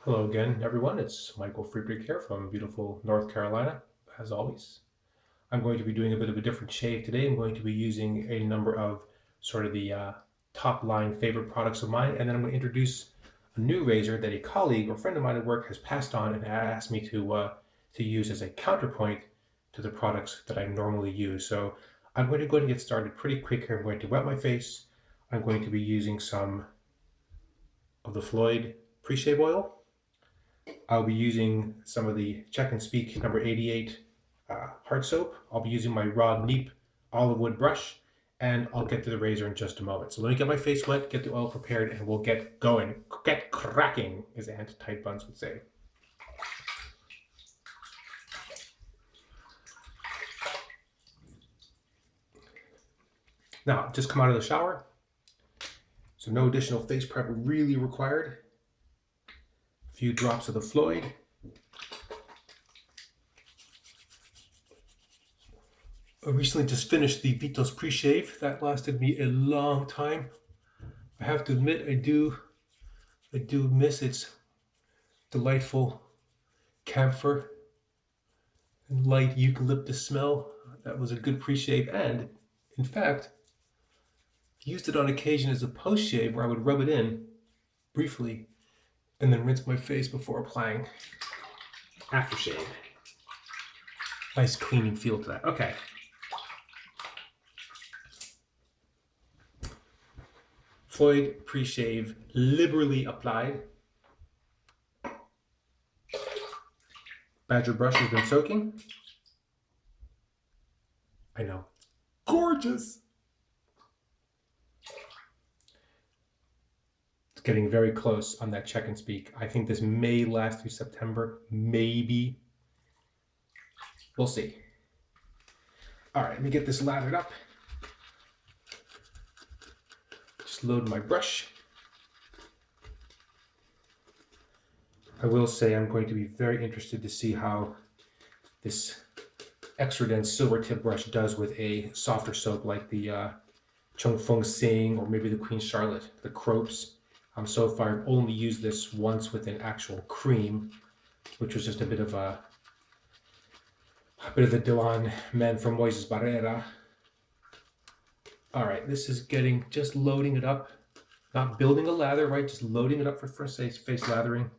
Hello again, everyone. It's Michael Friedrich here from beautiful North Carolina, as always. I'm going to be doing a bit of a different shave today. I'm going to be using a number of sort of the top line favorite products of mine, and then I'm going to introduce a new razor that a colleague or friend of mine at work has passed on and asked me to use as a counterpoint to the products that I normally use. So I'm going to go ahead and get started pretty quick here. I'm going to wet my face. I'm going to be using some of the Floyd pre-shave oil. I'll be using some of the Check and Speak number 88 hard soap. I'll be using my Rod Neep olive wood brush, and I'll get to the razor in just a moment. So let me get my face wet, get the oil prepared, and we'll get going. Get cracking, as Aunt Tight Buns would say. Now, just come out of the shower, so no additional face prep really required. A few drops of the Floyd. I recently just finished the Vitos pre-shave. That lasted me a long time. I have to admit, I do miss its delightful camphor and light eucalyptus smell. That was a good pre-shave, and in fact, used it on occasion as a post-shave where I would rub it in briefly and then rinse my face before applying aftershave. Nice cleaning feel to that. Okay. Floyd pre-shave liberally applied. Badger brush has been soaking. I know. Gorgeous! It's getting very close on that Check and Speak. I think this may last through September. Maybe. We'll see. All right, let me get this lathered up. Just load my brush. I will say I'm going to be very interested to see how this extra dense silver tip brush does with a softer soap like the Chung Fung Sing or maybe the Queen Charlotte, the Cropes. So far I've only used this once with an actual cream, which was just a bit of the Dylan Men from Moises Barrera. All right, this is just loading it up, not building a lather, right? Just loading it up for first face lathering.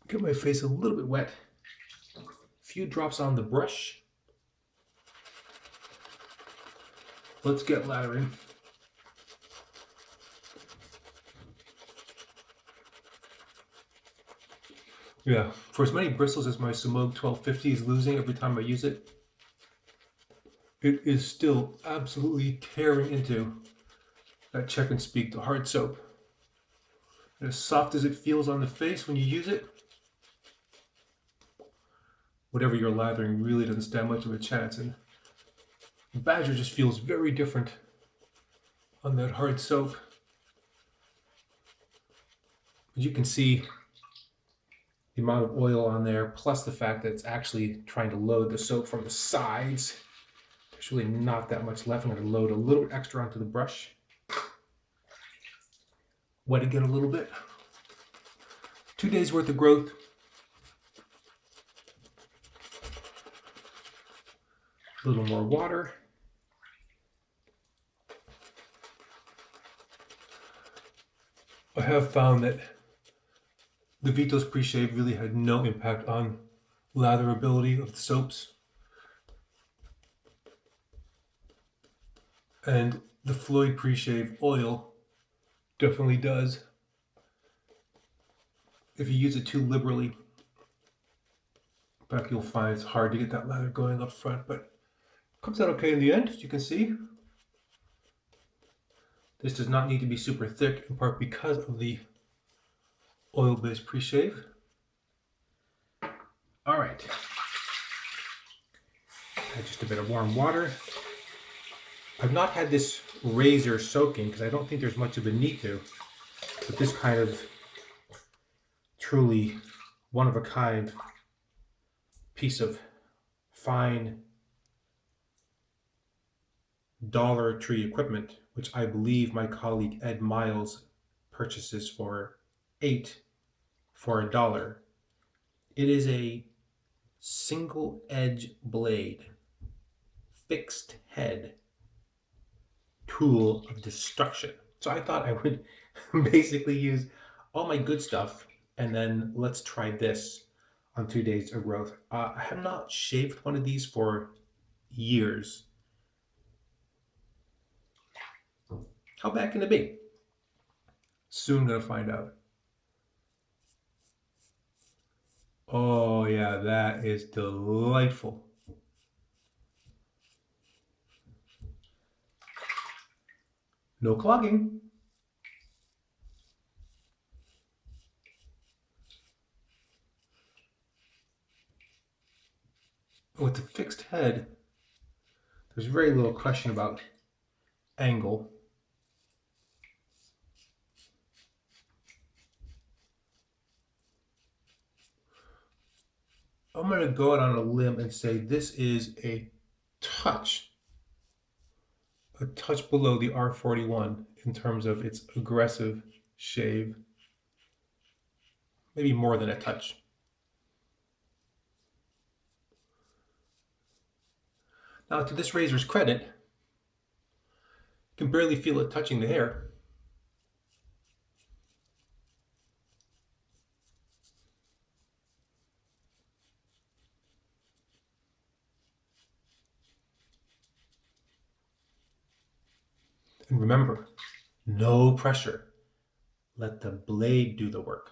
Get my face a little bit wet. A few drops on the brush. Let's get lathering. Yeah, for as many bristles as my Sumogue 1250 is losing every time I use it, it is still absolutely tearing into that Check and Speak, the hard soap. And as soft as it feels on the face when you use it, whatever you're lathering really doesn't stand much of a chance. And Badger just feels very different on that hard soap. But you can see the amount of oil on there, plus the fact that it's actually trying to load the soap from the sides. There's really not that much left. I'm going to load a little bit extra onto the brush. Wet again a little bit. 2 days worth of growth. A little more water. I have found that the Vitos pre-shave really had no impact on latherability of the soaps. And the Floyd pre-shave oil definitely does. If you use it too liberally, in fact, you'll find it's hard to get that lather going up front, but it comes out okay in the end, as you can see. This does not need to be super thick, in part because of the oil-based pre-shave. All right. Add just a bit of warm water. I've not had this razor soaking because I don't think there's much of a need to, but this kind of truly one-of-a-kind piece of fine Dollar Tree equipment, which I believe my colleague Ed Miles purchases for 8 for $1. It is a single edge blade, fixed head tool of destruction. So I thought I would basically use all my good stuff and then let's try this on 2 days of growth. I have not shaved one of these for years. How bad can it be? Soon gonna find out. Oh yeah, that is delightful. No clogging. With the fixed head, there's very little question about angle. I'm going to go out on a limb and say this is a touch below the R41 in terms of its aggressive shave. Maybe more than a touch. Now, to this razor's credit, you can barely feel it touching the hair. And remember, no pressure. Let the blade do the work.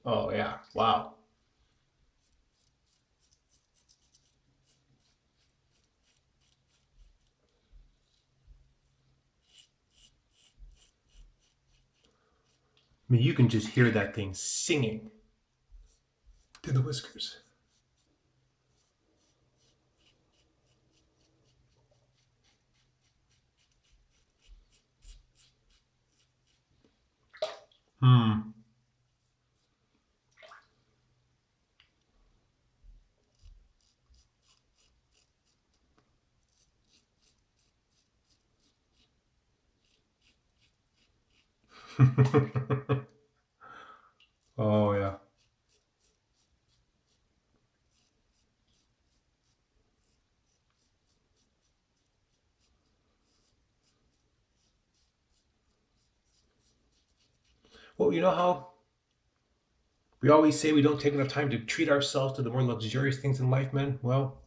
Oh yeah, wow. I mean, you can just hear that thing singing through the whiskers. Hmm. Oh yeah. Well, you know how we always say we don't take enough time to treat ourselves to the more luxurious things in life, man? Well,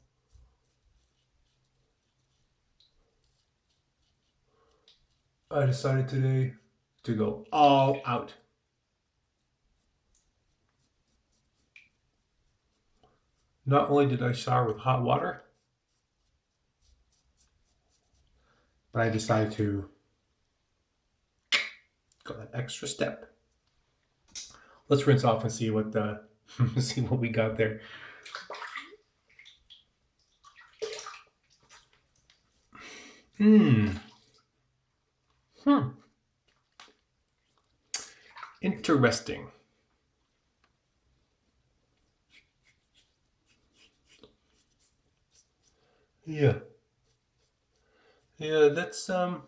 I decided today to go all out. Not only did I shower with hot water, but I decided to go that extra step. Let's rinse off and see what see what we got there. Hmm. Hmm. Interesting. Yeah. Yeah, that's hmm.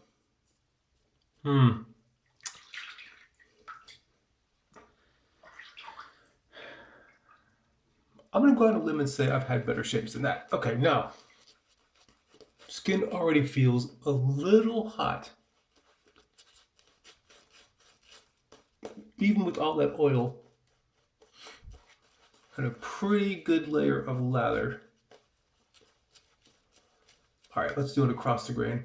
I'm gonna go out on a limb and say I've had better shaves than that. Okay, now skin already feels a little hot. Even with all that oil and a pretty good layer of lather. All right, let's do it across the grain.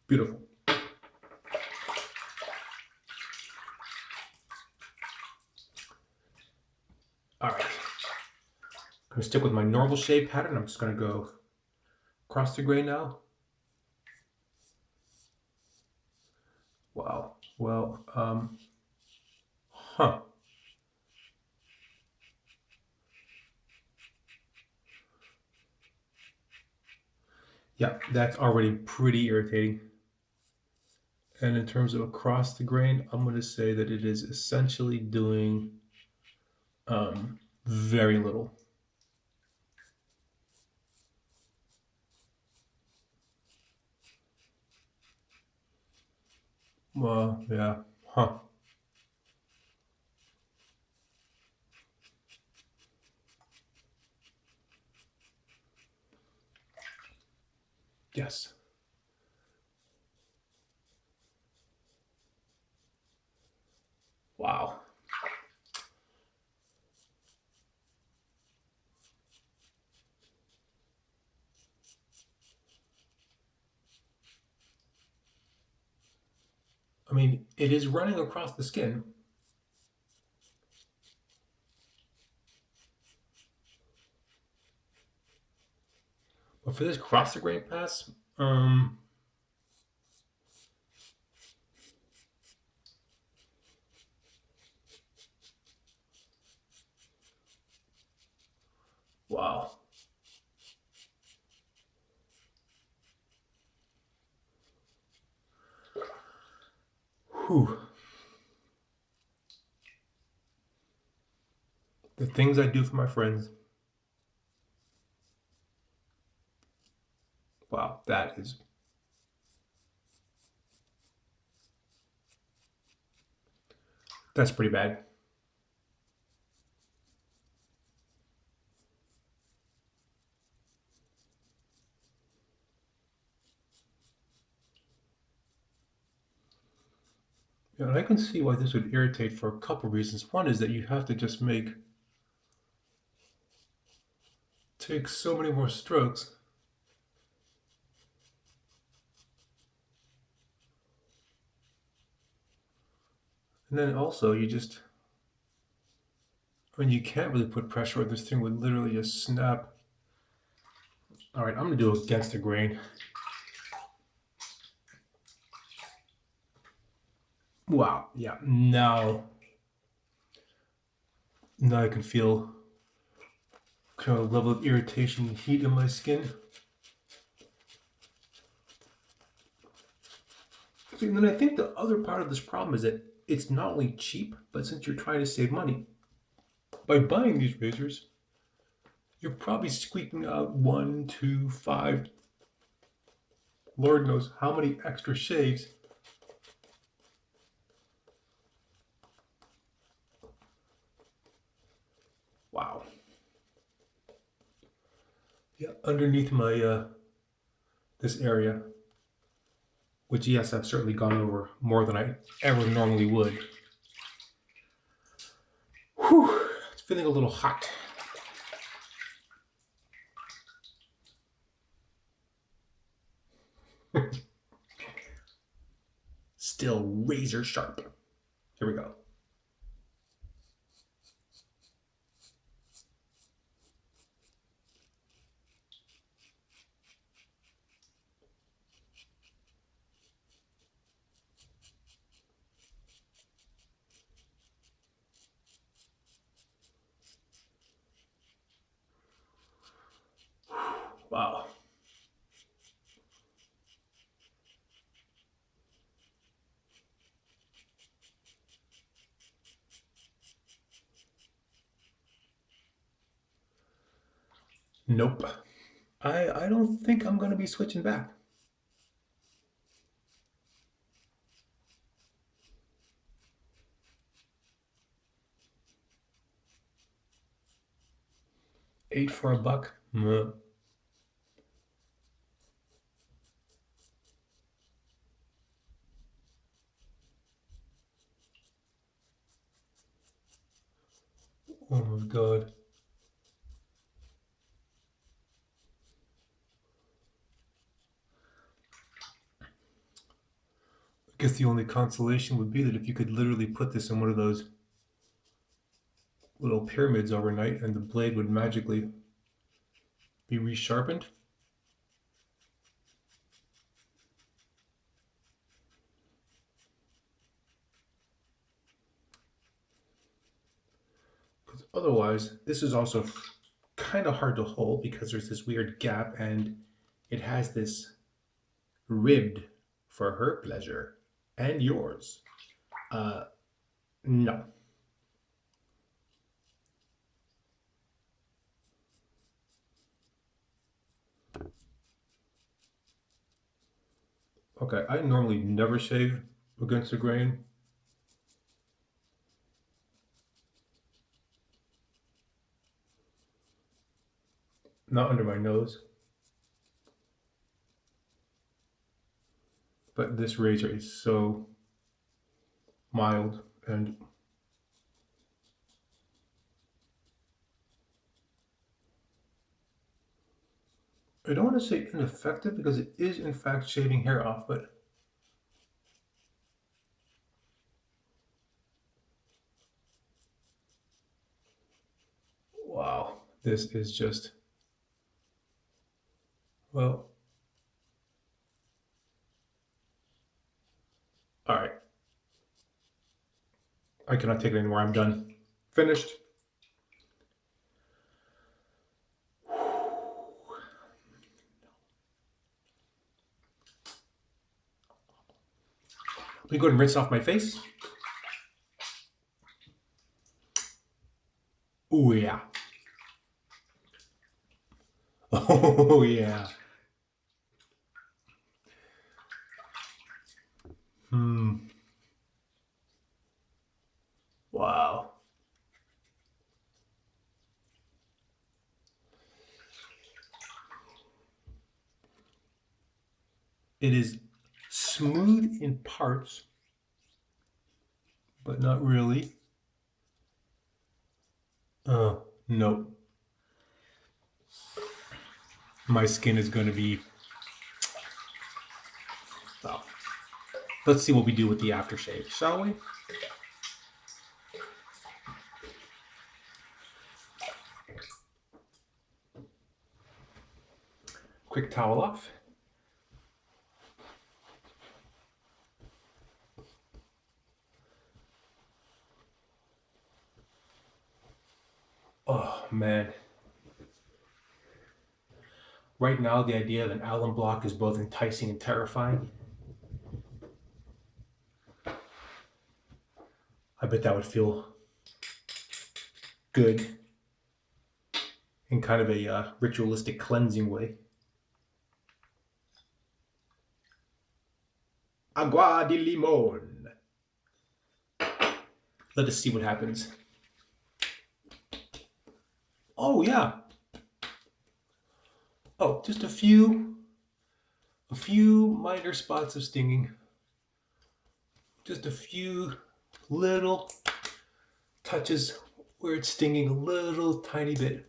Beautiful. All right. I'm gonna stick with my normal shave pattern. I'm just gonna go across the grain now. Wow. Well, huh. Yeah, that's already pretty irritating. And in terms of across the grain, I'm going to say that it is essentially doing very little. Well, yeah, huh. Yes. Wow. I mean, it is running across the skin, but for this cross the grain pass, um, wow. Whew. The things I do for my friends. Wow, that's pretty bad. Yeah, and I can see why this would irritate for a couple reasons. One is that you have to just take so many more strokes. And then also I mean, you can't really put pressure or this thing would literally just snap. All right, I'm gonna do against the grain. Wow, yeah, now I can feel kind of level of irritation and heat in my skin. See, and then I think the other part of this problem is that it's not only cheap, but since you're trying to save money, by buying these razors, you're probably squeaking out one, two, five, Lord knows how many extra shaves. Wow. Yeah, underneath my this area, which yes, I've certainly gone over more than I ever normally would. Whew, it's feeling a little hot. Still razor sharp. Here we go. Wow. Nope. I don't think I'm gonna be switching back. $8 for a buck? Oh my god. I guess the only consolation would be that if you could literally put this in one of those little pyramids overnight and the blade would magically be resharpened. Because otherwise, this is also kind of hard to hold because there's this weird gap and it has this ribbed for her pleasure and yours. No. Okay, I normally never shave against the grain. Not under my nose. But this razor is so mild and I don't want to say ineffective because it is in fact shaving hair off, but wow, this is just, well, all right. I cannot take it anymore. I'm done. Finished. Let me go ahead and rinse off my face. Oh yeah. Oh yeah. Wow. It is smooth in parts, but not really. No. My skin is going to be, well, let's see what we do with the aftershave, shall we? Quick towel off. Oh man. Right now, the idea of an alum block is both enticing and terrifying. I bet that would feel good in kind of a ritualistic cleansing way. Agua de limon. Let us see what happens. Oh yeah. Oh, just a few minor spots of stinging. Just a few little touches where it's stinging a little tiny bit.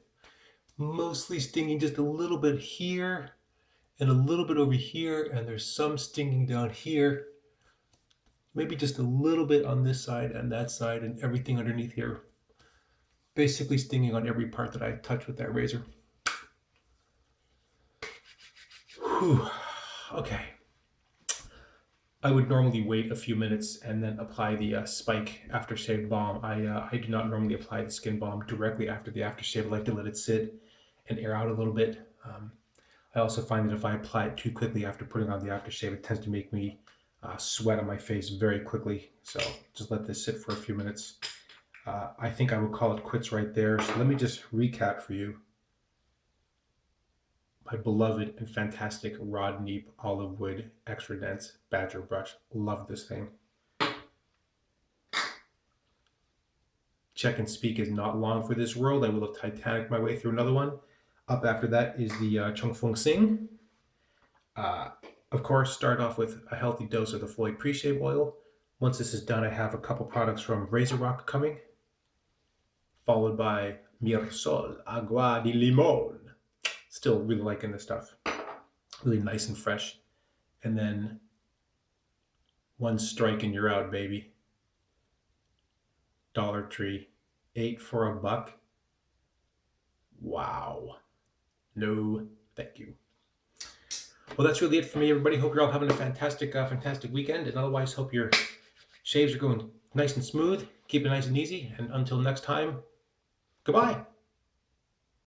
Mostly stinging just a little bit here and a little bit over here, and there's some stinging down here. Maybe just a little bit on this side and that side and everything underneath here. Basically stinging on every part that I touch with that razor. Whew. Okay. I would normally wait a few minutes and then apply the Spike aftershave balm. I do not normally apply the skin balm directly after the aftershave. I like to let it sit and air out a little bit. I also find that if I apply it too quickly after putting on the aftershave, it tends to make me sweat on my face very quickly. So just let this sit for a few minutes. I think I will call it quits right there. So let me just recap for you. My beloved and fantastic Rod Neep Olive Wood Extra Dense Badger Brush. Love this thing. Check and Speak is not long for this world. I will have Titanic my way through another one. Up after that is the Chung Fung Sing. Of course, start off with a healthy dose of the Floyd Pre-Shave Oil. Once this is done, I have a couple products from Razor Rock coming, followed by Mirsol Agua de Limon. Still really liking this stuff. Really nice and fresh. And then one strike and you're out, baby. Dollar Tree. 8 for $1. Wow. No, thank you. Well, that's really it for me, everybody. Hope you're all having a fantastic weekend. And otherwise, hope your shaves are going nice and smooth. Keep it nice and easy. And until next time, goodbye.